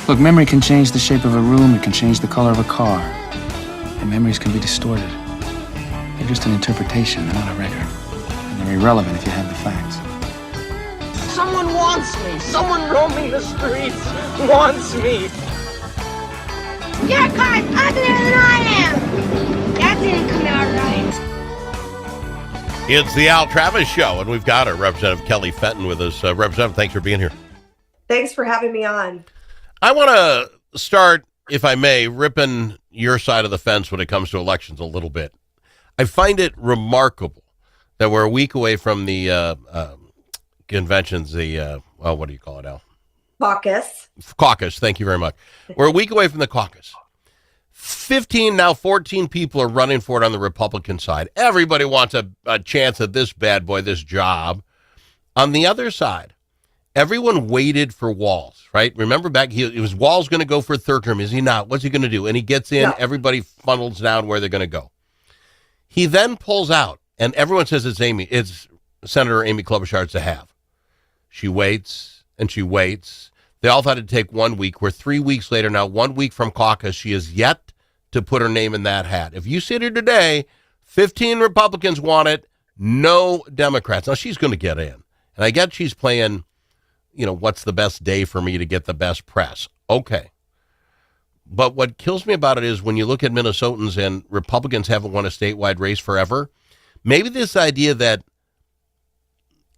Look, memory can change the shape of a room, it can change the color of a car. And memories can be distorted. They're just an interpretation, they're not a record. And they're irrelevant if you have the facts. Someone wants me. Someone roaming the streets wants me. Your car's uglier than I am. That didn't come out right. It's the Al Travis Show, and we've got our Representative Kelly Fenton with us. Representative, thanks for being here. Thanks for having me on. I want to start, if I may, ripping your side of the fence when it comes to elections a little bit. I find it remarkable that we're a week away from the conventions, what do you call it, Al? Caucus, thank you very much. We're a week away from the caucus. 15, now 14 people are running for it on the Republican side. Everybody wants a chance at this bad boy, this job. On the other side, everyone waited for Walz, right? Remember back, it was Walz going to go for a third term. Is he not? What's he going to do? And he gets in, Everybody funnels down where they're going to go. He then pulls out, and everyone says it's Senator Amy Klobuchar to have. She waits, and she waits. They all thought it'd take 1 week. We're 3 weeks later now, 1 week from caucus. She has yet to put her name in that hat. If you sit here today, 15 Republicans want it, no Democrats. Now, she's going to get in. And I get she's playing, what's the best day for me to get the best press? Okay. But what kills me about it is when you look at Minnesotans and Republicans haven't won a statewide race forever, maybe this idea that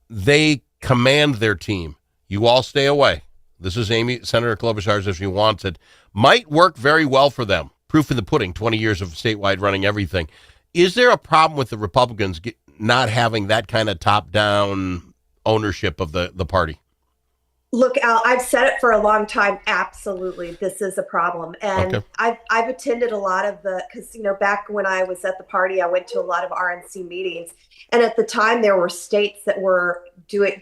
they command their team. You all stay away. This is Senator Klobuchar's if she wants it. Might work very well for them. Proof in the pudding, 20 years of statewide running everything. Is there a problem with the Republicans not having that kind of top-down ownership of the party? Look, Al, I've said it for a long time. Absolutely, this is a problem. And okay. I've attended a lot of because, back when I was at the party, I went to a lot of RNC meetings. And at the time, there were states that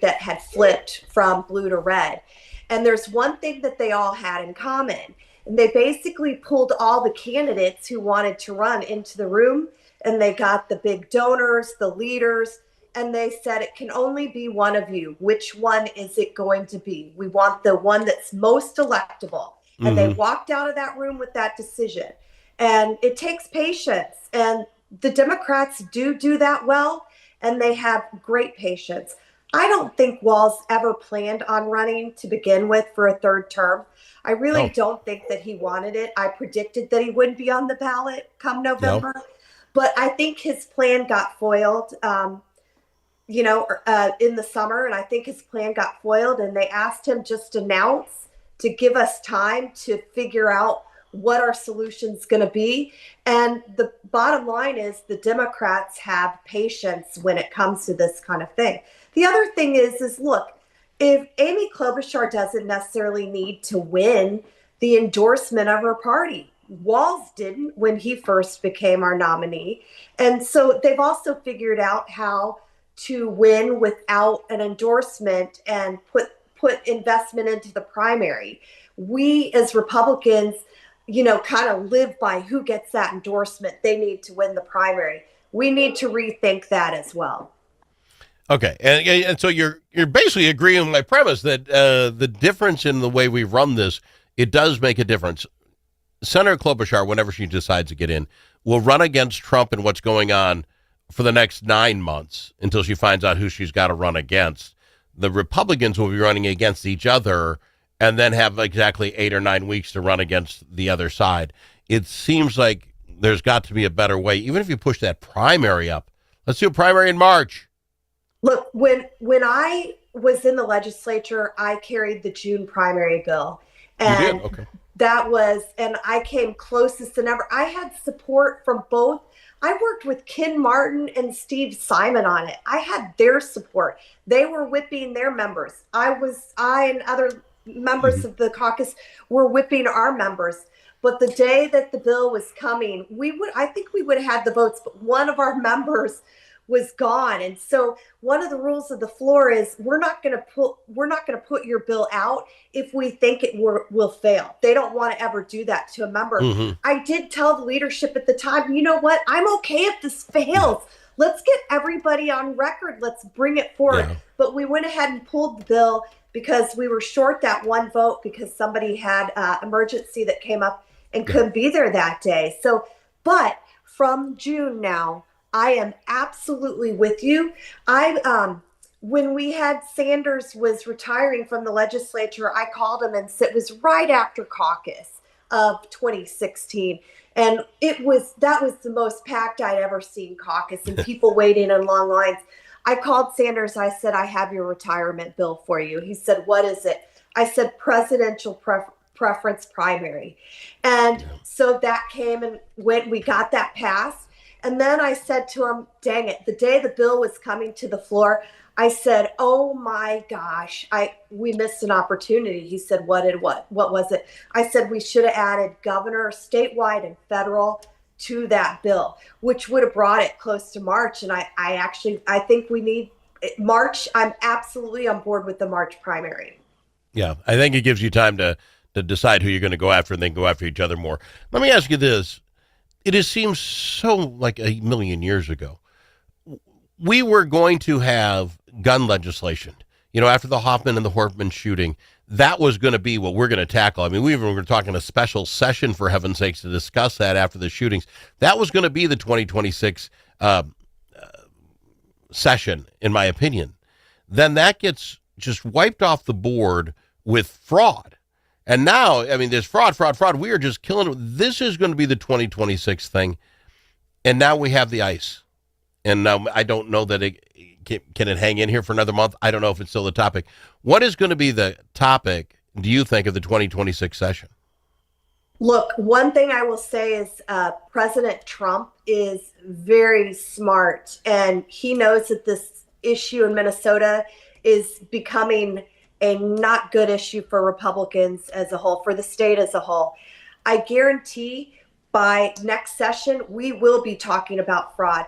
that had flipped from blue to red. And there's one thing that they all had in common. And they basically pulled all the candidates who wanted to run into the room, and they got the big donors, the leaders, and they said, it can only be one of you. Which one is it going to be? We want the one that's most electable. Mm-hmm. And they walked out of that room with that decision. And it takes patience. And the Democrats do that well, and they have great patience. I don't think Walz ever planned on running to begin with for a third term. I really don't think that he wanted it. I predicted that he wouldn't be on the ballot come November. No. But I think his plan got foiled, in the summer. And I think his plan got foiled. And they asked him just announce to give us time to figure out what our solution's going to be. And the bottom line is the Democrats have patience when it comes to this kind of thing. The other thing is look, if Amy Klobuchar doesn't necessarily need to win the endorsement of her party, Walz didn't when he first became our nominee. And so they've also figured out how to win without an endorsement and put investment into the primary. We as Republicans, kind of live by who gets that endorsement. They need to win the primary. We need to rethink that as well. Okay, and so you're basically agreeing with my premise that the difference in the way we run this, it does make a difference. Senator Klobuchar, whenever she decides to get in, will run against Trump and what's going on for the next 9 months until she finds out who she's got to run against. The Republicans will be running against each other and then have exactly 8 or 9 weeks to run against the other side. It seems like there's got to be a better way, even if you push that primary up. Let's do a primary in March. Look, when I was in the legislature, I carried the June primary bill. And you did? Okay. And I came closest than ever. I had support from both. I worked with Ken Martin and Steve Simon on it. I had their support. They were whipping their members. I and other members of the caucus were whipping our members. But the day that the bill was coming, I think we would have had the votes, but one of our members was gone. And so one of the rules of the floor is we're not going to put your bill out if we think it will fail. They don't want to ever do that to a member. Mm-hmm. I did tell the leadership at the time, you know what? I'm okay if this fails. Let's get everybody on record. Let's bring it forward. Yeah. But we went ahead and pulled the bill because we were short that one vote because somebody had emergency that came up and couldn't be there that day. So, but from June now, I am absolutely with you. When we had Sanders was retiring from the legislature, I called him and said it was right after caucus of 2016. And that was the most packed I'd ever seen caucus and people waiting in long lines. I called Sanders. I said, I have your retirement bill for you. He said, what is it? I said, presidential preference primary. And so that came and went, we got that passed. And then I said to him, dang it, the day the bill was coming to the floor, I said, oh my gosh, we missed an opportunity. He said, what was it? I said, we should have added governor, statewide and federal to that bill, which would have brought it close to March. And I think we need March. I'm absolutely on board with the March primary. Yeah, I think it gives you time to decide who you're going to go after and then go after each other more. Let me ask you this. It just seems so like a million years ago. We were going to have gun legislation. You know, after the Hoffman and the Hortman shooting, that was going to be what we're going to tackle. I mean, we even were talking a special session, for heaven's sakes, to discuss that after the shootings. That was going to be the 2026 session, in my opinion. Then that gets just wiped off the board with fraud. And now, I mean, there's fraud. We are just killing it. This is going to be the 2026 thing. And now we have the ICE. And now I don't know that can it hang in here for another month? I don't know if it's still the topic. What is going to be the topic, do you think, of the 2026 session? Look, one thing I will say is President Trump is very smart, and he knows that this issue in Minnesota is becoming a not good issue for Republicans as a whole, for the state as a whole. I guarantee by next session, we will be talking about fraud.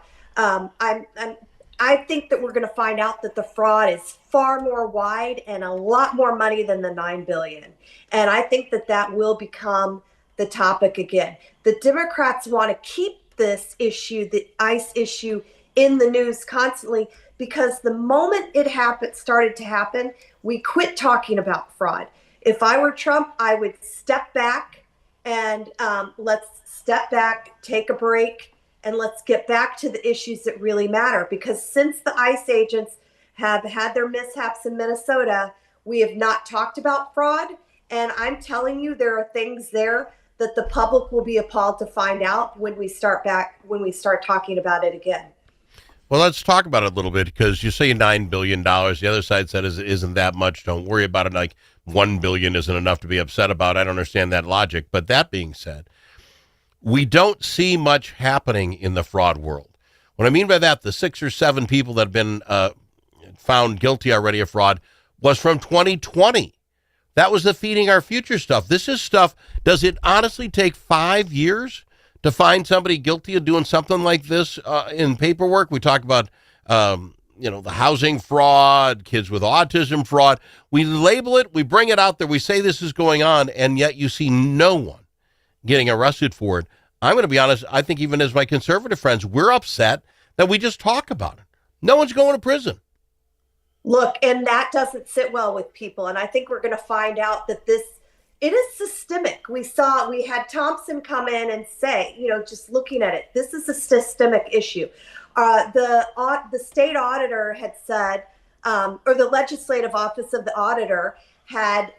I think that we're going to find out that the fraud is far more wide and a lot more money than the $9 billion. And I think that will become the topic again. The Democrats want to keep this issue, the ICE issue, in the news constantly because the moment it started to happen, we quit talking about fraud. If I were Trump, I would step back and let's step back, take a break, and let's get back to the issues that really matter. Because since the ICE agents have had their mishaps in Minnesota, we have not talked about fraud. And I'm telling you, there are things there that the public will be appalled to find out when we start talking about it again. Well, let's talk about it a little bit, because you say $9 billion. The other side said it isn't that much. Don't worry about it. Like $1 billion isn't enough to be upset about. I don't understand that logic. But that being said, we don't see much happening in the fraud world. What I mean by that, the 6 or 7 people that have been found guilty already of fraud was from 2020. That was the Feeding Our Future stuff. This is stuff. Does it honestly take 5 years to find somebody guilty of doing something like this in paperwork? We talk about, the housing fraud, kids with autism fraud. We label it, we bring it out there, we say this is going on, and yet you see no one getting arrested for it. I'm going to be honest, I think even as my conservative friends, we're upset that we just talk about it. No one's going to prison. Look, and that doesn't sit well with people. And I think we're going to find out that it is systemic. We had Thompson come in and say, just looking at it, this is a systemic issue. The state auditor had said, or the legislative office of the auditor had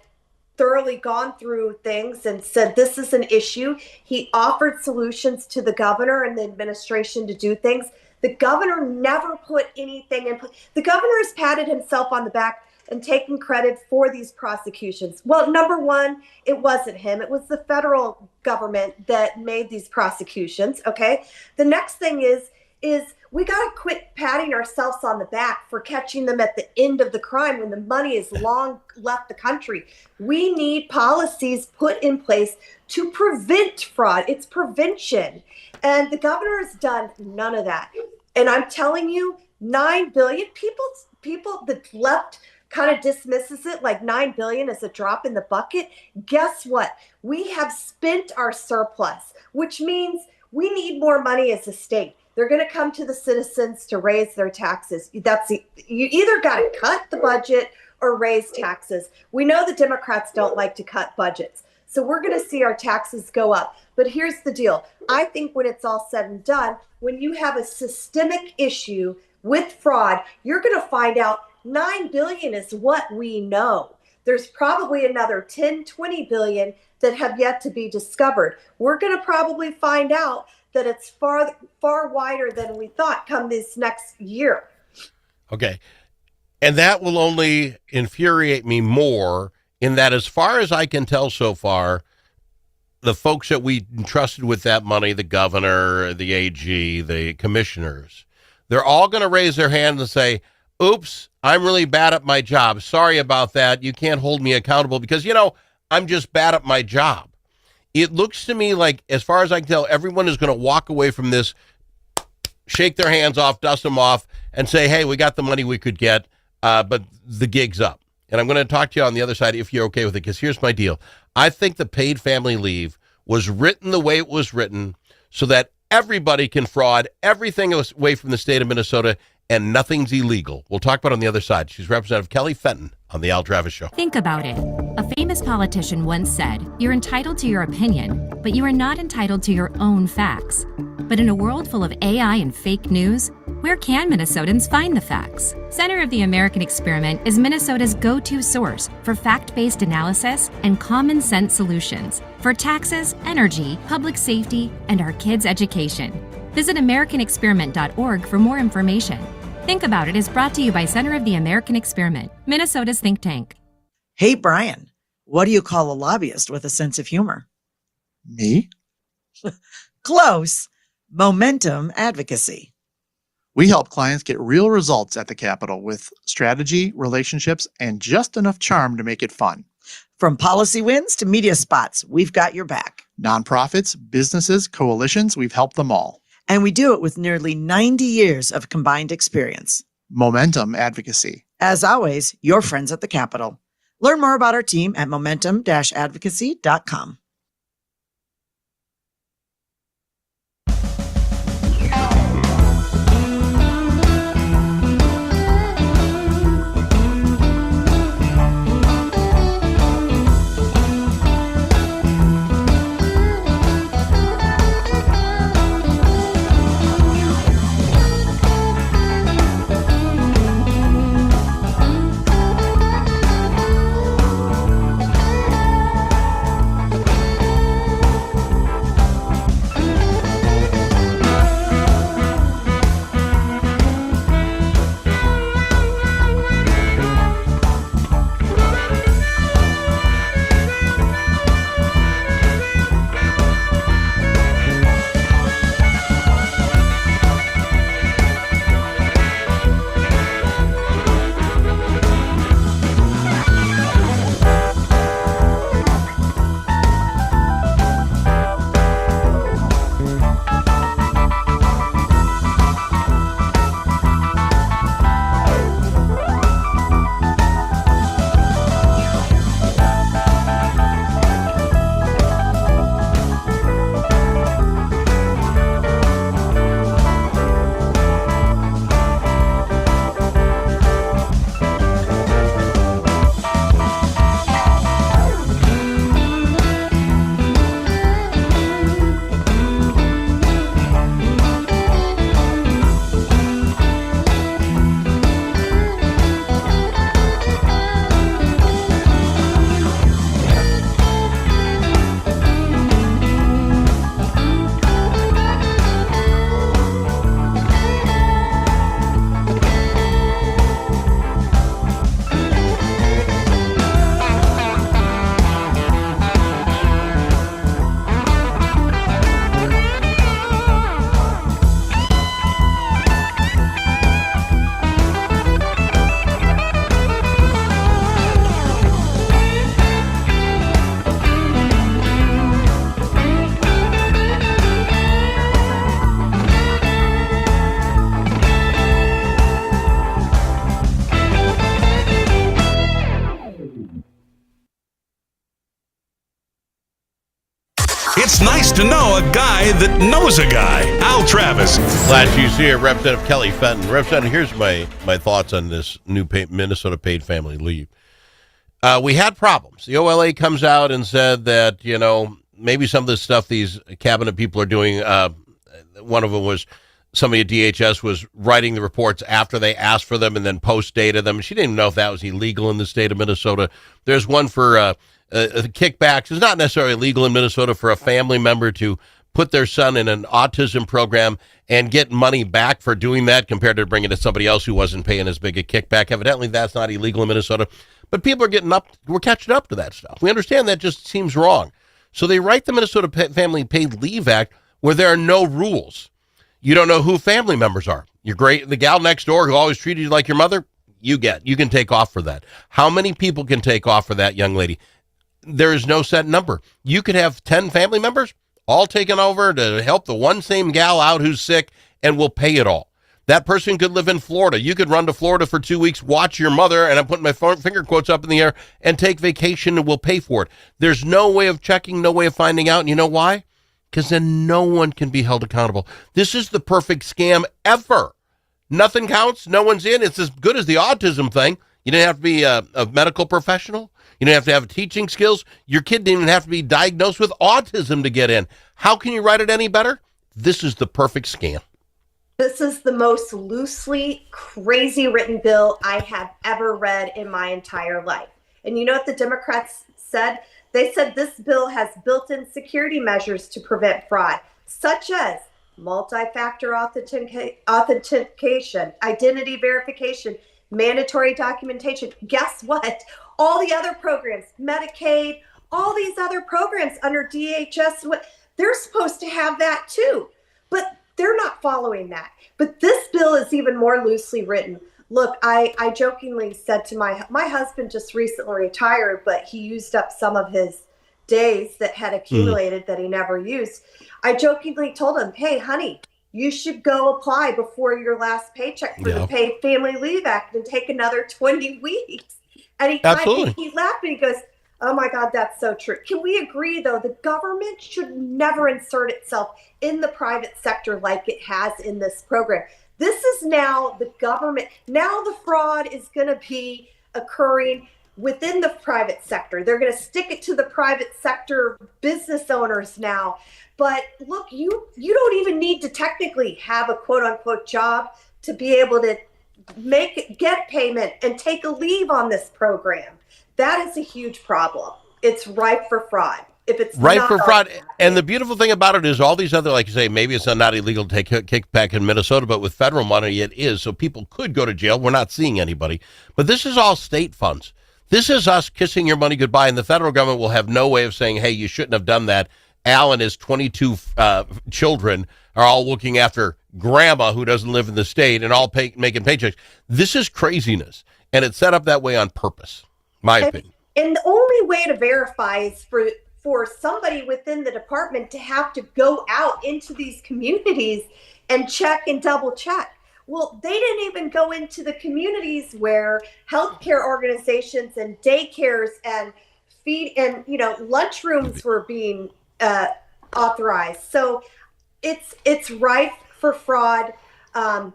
thoroughly gone through things and said this is an issue. He offered solutions to the governor and the administration to do things. The governor never put anything in place. The governor has patted himself on the back and taken credit for these prosecutions. Well, number one, it wasn't him. It was the federal government that made these prosecutions, okay? The next thing is we got to quit patting ourselves on the back for catching them at the end of the crime when the money has long left the country. We need policies put in place to prevent fraud. It's prevention. And the governor has done none of that. And I'm telling you, $9 billion, people, the left kind of dismisses it like $9 billion is a drop in the bucket. Guess what? We have spent our surplus, which means we need more money as a state. They're going to come to the citizens to raise their taxes. You either got to cut the budget or raise taxes. We know the Democrats don't like to cut budgets. So we're going to see our taxes go up. But here's the deal. I think when it's all said and done, when you have a systemic issue with fraud, you're going to find out 9 billion is what we know. There's probably another 10, 20 billion that have yet to be discovered. We're going to probably find out that it's far wider than we thought come this next year. Okay. And that will only infuriate me more in that, as far as I can tell so far, the folks that we entrusted with that money, the governor, the AG, the commissioners, they're all going to raise their hands and say, oops, I'm really bad at my job. Sorry about that. You can't hold me accountable because, I'm just bad at my job. It looks to me like, as far as I can tell, everyone is going to walk away from this, shake their hands off, dust them off, and say, hey, we got the money we could get, but the gig's up. And I'm going to talk to you on the other side if you're okay with it, because here's my deal. I think the paid family leave was written the way it was written so that everybody can fraud everything away from the state of Minnesota and nothing's illegal. We'll talk about it on the other side. She's Representative Kelly Fenton on the Al Travis Show. Think about it. A famous politician once said, "You're entitled to your opinion, but you are not entitled to your own facts." But in a world full of AI and fake news, where can Minnesotans find the facts? Center of the American Experiment is Minnesota's go-to source for fact-based analysis and common sense solutions for taxes, energy, public safety, and our kids' education. Visit AmericanExperiment.org for more information. Think About It is brought to you by Center of the American Experiment, Minnesota's think tank. Hey, Brian, what do you call a lobbyist with a sense of humor? Me? Close. Momentum advocacy. We help clients get real results at the Capitol with strategy, relationships, and just enough charm to make it fun. From policy wins to media spots, we've got your back. Nonprofits, businesses, coalitions, we've helped them all. And we do it with nearly 90 years of combined experience. Momentum advocacy. As always, your friends at the Capitol. Learn more about our team at momentum-advocacy.com. It's nice to know a guy that knows a guy. Al Travis. Glad she's here, Representative Kelly Fenton. Representative, here's my thoughts on this new Minnesota paid family leave. We had problems. The OLA comes out and said that, maybe some of the stuff these cabinet people are doing, one of them was somebody at DHS was writing the reports after they asked for them and then post-dated them. She didn't even know if that was illegal in the state of Minnesota. There's one for kickbacks. It's not necessarily legal in Minnesota for a family member to put their son in an autism program and get money back for doing that compared to bringing it to somebody else who wasn't paying as big a kickback. Evidently, that's not illegal in Minnesota. But people are we're catching up to that stuff. We understand that just seems wrong. So they write the Minnesota Family Paid Leave Act where there are no rules. You don't know who family members are. The gal next door who always treated you like your mother, you can take off for that. How many people can take off for that, young lady? There is no set number. You could have 10 family members all taken over to help the one same gal out who's sick, and we'll pay it all. That person could live in Florida. You could run to Florida for 2 weeks, watch your mother, and I'm putting my finger quotes up in the air, and take vacation, and we'll pay for it. There's no way of checking, no way of finding out, and you know why? Because then no one can be held accountable. This is the perfect scam ever. Nothing counts. No one's in. It's as good as the autism thing. You didn't have to be a medical professional. You didn't have to have teaching skills. Your kid didn't even have to be diagnosed with autism to get in. How can you write it any better? This is the perfect scam. This is the most loosely crazy written bill I have ever read in my entire life. And you know what the Democrats said? They said this bill has built-in security measures to prevent fraud, such as multi-factor authentication, identity verification, mandatory documentation. Guess what? All the other programs, Medicaid, all these other programs under DHS, they're supposed to have that too, but they're not following that. But this bill is even more loosely written. Look, I jokingly said to my husband just recently retired, but he used up some of his days that had accumulated that he never used. I jokingly told him, hey, honey, you should go apply before your last paycheck for the Paid Family Leave Act and take another 20 weeks. And he laughed and he goes, oh my God, that's so true. Can we agree, though, the government should never insert itself in the private sector like it has in this program? This is now the government. Now the fraud is going to be occurring within the private sector. They're going to stick it to the private sector business owners now. But look, you don't even need to technically have a quote unquote job to be able to get payment and take a leave on this program. That is a huge problem. It's ripe for fraud. If it's ripe for fraud. And the beautiful thing about it is all these other, like you say, maybe it's not illegal to take kickback in Minnesota, but with federal money it is. So people could go to jail. We're not seeing anybody. But this is all state funds. This is us kissing your money goodbye, and the federal government will have no way of saying, hey, you shouldn't have done that. Al and his 22 children are all looking after grandma who doesn't live in the state and all making paychecks. This is craziness, and it's set up that way on purpose, my opinion. And the only way to verify is for somebody within the department to have to go out into these communities and check and double check. Well, they didn't even go into the communities where healthcare organizations and daycares and lunchrooms were being authorized. So it's rife for fraud. And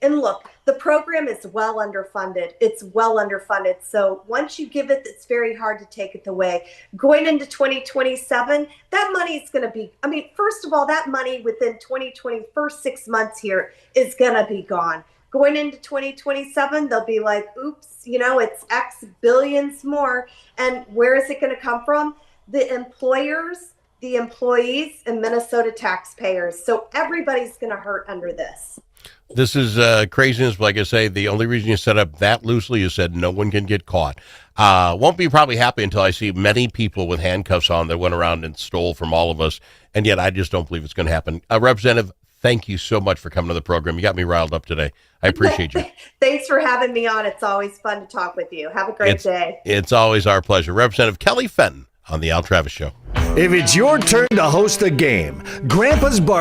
look, the program is well underfunded. It's well underfunded. So once you give it, it's very hard to take it away. Going into 2027, that money is going to be, first of all, that money within 2020, first 6 months here is going to be gone. Going into 2027, they'll be like, oops, it's X billions more. And where is it going to come from? The employers, the employees, and Minnesota taxpayers. So everybody's going to hurt under this. This is craziness. Like I say, the only reason you set up that loosely is said no one can get caught. Won't be probably happy until I see many people with handcuffs on that went around and stole from all of us. And yet I just don't believe it's going to happen. Representative, thank you so much for coming to the program. You got me riled up today. I appreciate you. Thanks for having me on. It's always fun to talk with you. Have a great day. It's always our pleasure. Representative Kelly Fenton on the Al Travis Show. If it's your turn to host a game, Grandpa's Bar